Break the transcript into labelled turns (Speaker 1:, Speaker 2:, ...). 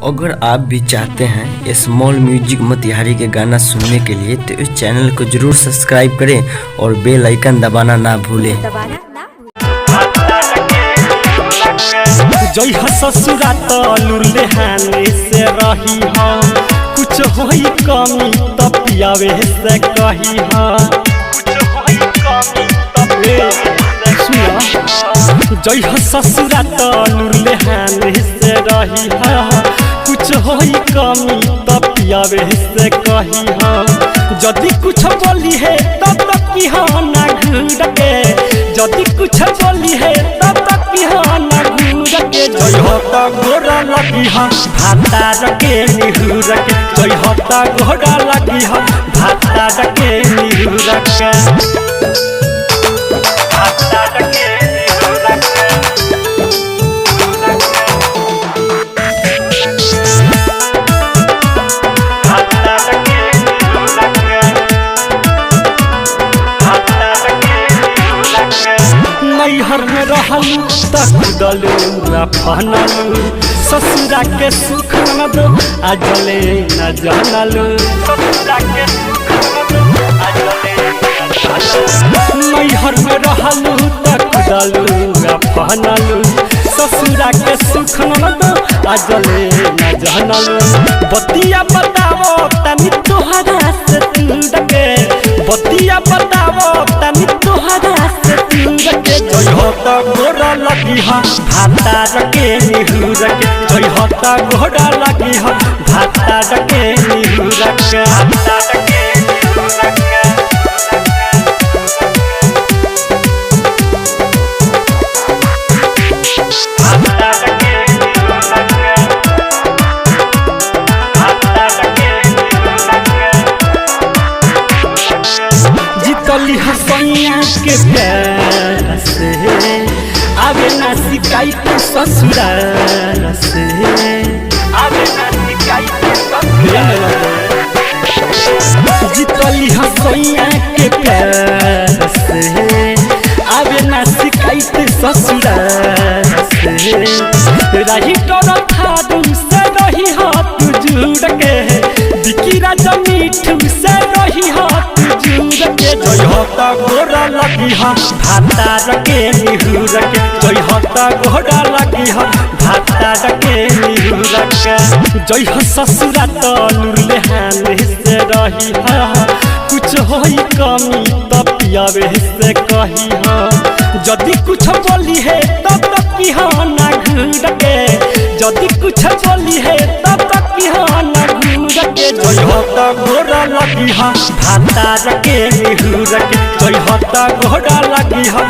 Speaker 1: अगर आप भी चाहते हैं स्मॉल म्यूजिक मोतिहारी के गाना सुनने के लिए तो इस चैनल को जरूर सब्सक्राइब करें और बेल आइकन दबाना ना भूलें।
Speaker 2: जय ससुरा तलुरले हाने से रही हा कुछ होई कमी त पियावे से कही हा कुछ होई कमी त पियावे से जय ससुरा तलुरले हाने से रही हा कुछ होई कमी त पियावे से कही हा जदी कुछ बोली है तब तक की हा ना घूर के जदी कुछ बोली है तब तक की हा ना जय होता घोड़ा लगी हा भाता रखे निहुर के जय होता घोड़ा लगी हा भाता रखे निहुर के भाता रखे निहुर के भाता रखे निहुर के भाता रखे निहुर के नैहर में रहलू तक दलू ना पहनलू ससुरा के सुख न दो आजले न जानलू ससुरा के सुख न दो आजले न जानलू नैहर में रहलू तक दलू ना पहनलू ससुरा के सुख न दो आजले न जानलू बतिया बताओ तनी तोहरा से दूर के बतिया बताओ तनी तोहरा से दूर के जय होता घोड़ा लगी हा भाता रखे निहुर के जय होता घोड़ा लगी हा भाता रखे निहुर के भाता रखे निहुर के भाता रखे निहुर के भाता रखे निहुर के जीतली हसैया के प्यार से आवे ना शिकायत ससुराल से आवे ना शिकायत ससुराल जीतली हसैया के प्यार से आवे ना शिकायत ससुराल से रही कर थारू से रही हाथ जुड़ के बिकी राजा मीठू से रही हाथ जुड़ के जय होता घोड़ा लगी हा भाता रखे निहुर के जय होता घोड़ा लगी हा भाता रखे निहुर के जय हो ससुरा तलुरले हाने से रही हा कुछ होई कमी त पियावे से कही हा जदी कुछ बोली है तब तक की हा ना घूर के जदी कुछ बोली है तब तक की हा ना घूर के जय होता घोड़ा लगी हा भाता रखे निहुर के जय होता घोड़ा लगी हा